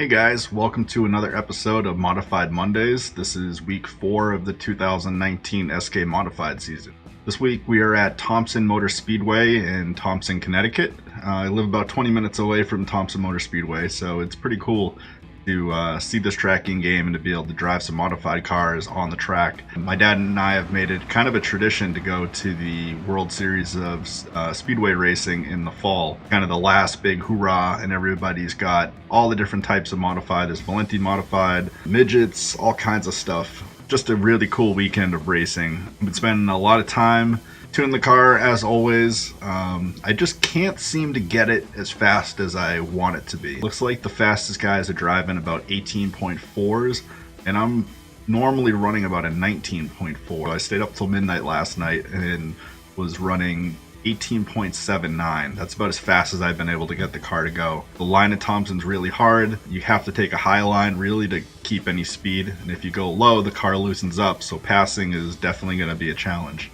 Hey guys, welcome to another episode of Modified Mondays. This is week 4 of the 2019 SK Modified season. This week we are at Thompson Motor Speedway in Thompson, Connecticut. I live about 20 minutes away from Thompson Motor Speedway, so it's pretty cool to see this track in game and to be able to drive some modified cars on the track. My dad and I have made it kind of a tradition to go to the World Series of Speedway racing in the fall. Kind of the last big hoorah, and everybody's got all the different types of modified. There's Valenti modified, midgets, all kinds of stuff. Just a really cool weekend of racing. I've been spending a lot of time tuning the car as always. I just can't seem to get it as fast as I want it to be. Looks like the fastest guys are driving about 18.4s, and I'm normally running about a 19.4. I stayed up till midnight last night and was running 18.79. That's about as fast as I've been able to get the car to go. The line at Thompson's really hard. You have to take a high line really to keep any speed, and if you go low, the car loosens up, so passing is definitely going to be a challenge.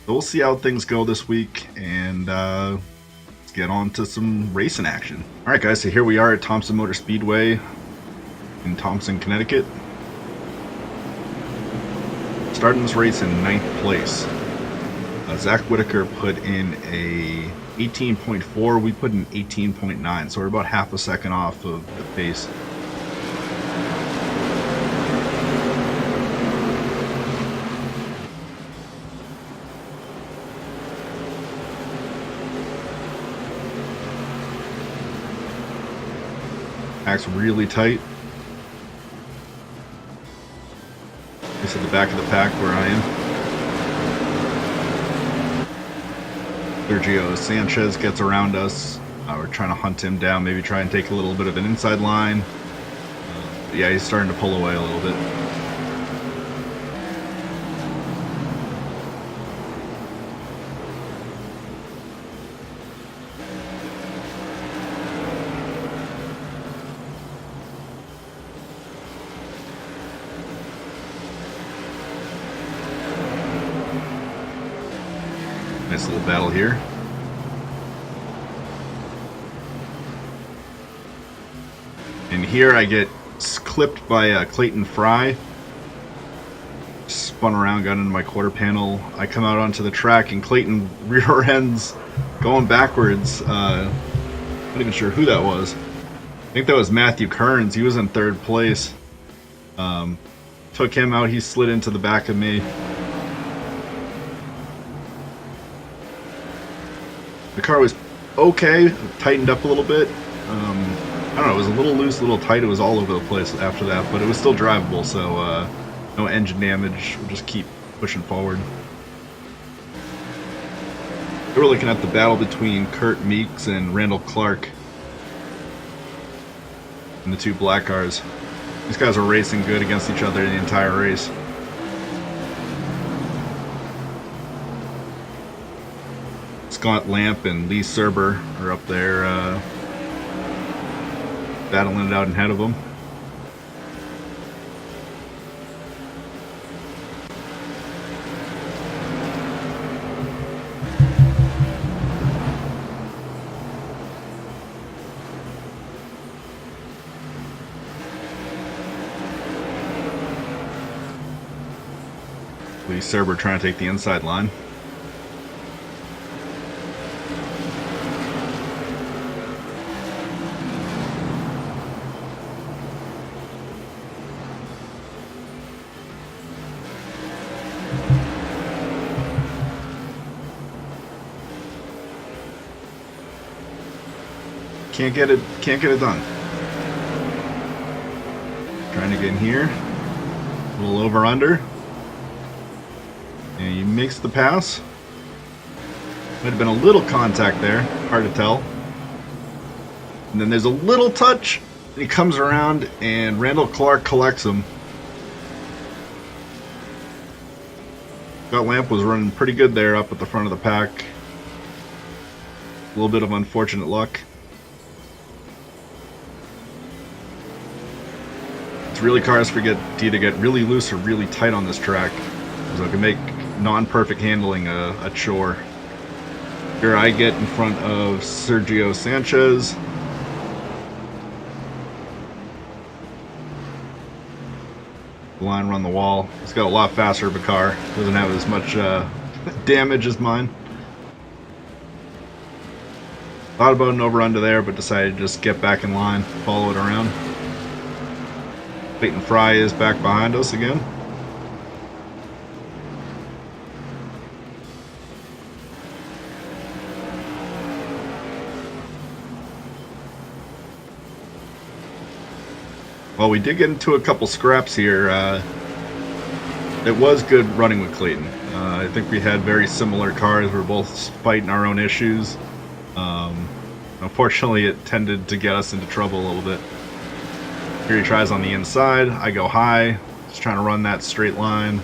So we'll see how things go this week, and let's get on to some racing action. Alright guys, so here we are at Thompson Motor Speedway in Thompson, Connecticut. Starting this race in 9th place. Zach Whitaker put in a 18.4, we put in 18.9, so we're about half a second off of the pace. Pack's really tight. This at the back of the pack where I am. Sergio Sanchez gets around us. We're trying to hunt him down, maybe try and take a little bit of an inside line. Yeah, he's starting to pull away a little bit. Nice little battle here. And here I get clipped by Clayton Fry. Spun around, got into my quarter panel. I come out onto the track and Clayton rear ends going backwards. Not even sure who that was. I think that was Matthew Kearns. He was in 3rd place. Took him out. He slid into the back of me. The car was okay, tightened up a little bit. I don't know, it was a little loose, a little tight. It was all over the place after that, but it was still drivable, so no engine damage. We'll just keep pushing forward. We're looking at the battle between Kurt Meeks and Randall Clark and the two black cars. These guys are racing good against each other the entire race. Scott Lamp and Lee Serber are up there battling it out ahead of them. Lee Serber trying to take the inside line. Can't get it done. Trying to get in here. A little over under. And he makes the pass. Might have been a little contact there. Hard to tell. And then there's a little touch. And he comes around and Randall Clark collects him. Scott Lamp was running pretty good there up at the front of the pack. A little bit of unfortunate luck. It's really cars forget to either get really loose or really tight on this track, so it can make non-perfect handling a chore. Here I get in front of Sergio Sanchez. The line run the wall. He's got a lot faster of a car. Doesn't have as much damage as mine. Thought about an over under there, but decided to just get back in line, follow it around. Clayton Fry is back behind us again. Well, we did get into a couple scraps here. It was good running with Clayton. I think we had very similar cars. We were both fighting our own issues. Unfortunately, it tended to get us into trouble a little bit. Here he tries on the inside. I go high, just trying to run that straight line.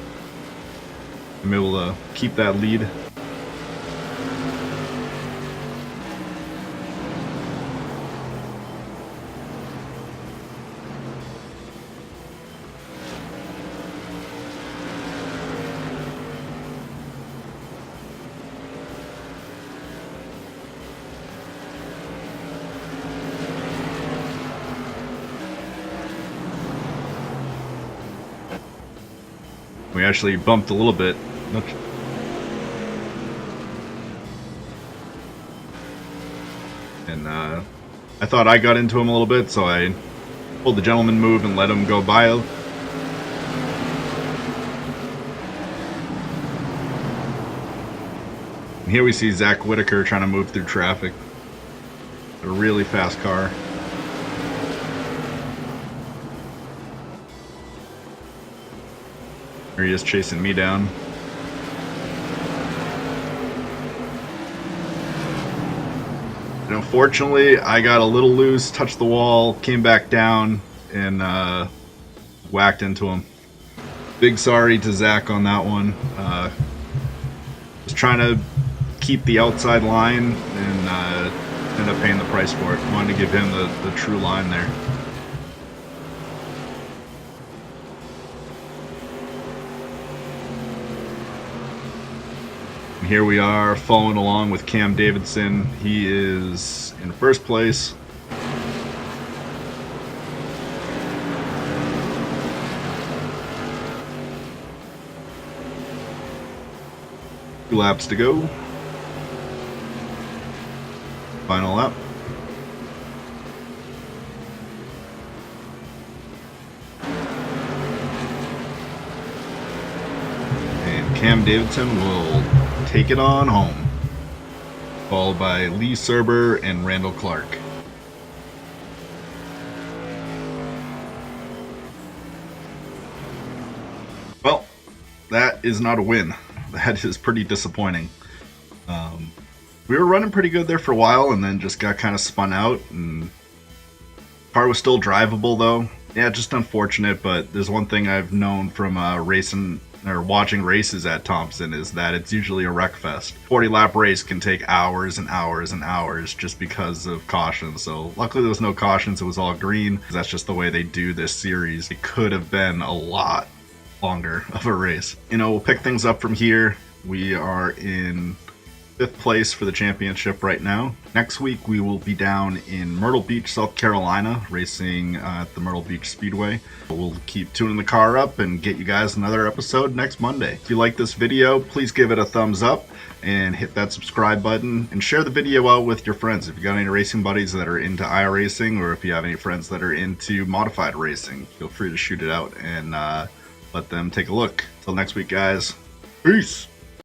I'm able to keep that lead. We actually bumped a little bit. And I thought I got into him a little bit, so I pulled the gentleman move and let him go by. And here we see Zach Whitaker trying to move through traffic. A really fast car. Here he is chasing me down. And unfortunately, I got a little loose, touched the wall, came back down, and whacked into him. Big sorry to Zach on that one. Was trying to keep the outside line and ended up paying the price for it. Wanted to give him the true line there. And here we are following along with Cam Davidson. He is in first place. Two laps to go. Final lap. And Cam Davidson will take it on home, followed by Lee Serber and Randall Clark. Well, that is not a win. That is pretty disappointing. We were running pretty good there for a while and then just got kind of spun out, and the car was still drivable though. Yeah, just unfortunate, but there's one thing I've known from racing or watching races at Thompson is that it's usually a wreck fest. 40 lap race can take hours and hours and hours just because of cautions. So luckily there was no cautions, it was all green. That's just the way they do this series. It could have been a lot longer of a race. You know, we'll pick things up from here. We are in 5th place for the championship right now. Next week we will be down in Myrtle Beach, South Carolina, racing at the Myrtle Beach Speedway. We'll keep tuning the car up and get you guys another episode next Monday. If you like this video, please give it a thumbs up and hit that subscribe button and share the video out with your friends. If you got any racing buddies that are into iRacing, or if you have any friends that are into modified racing, feel free to shoot it out and let them take a look. Till next week, guys. Peace.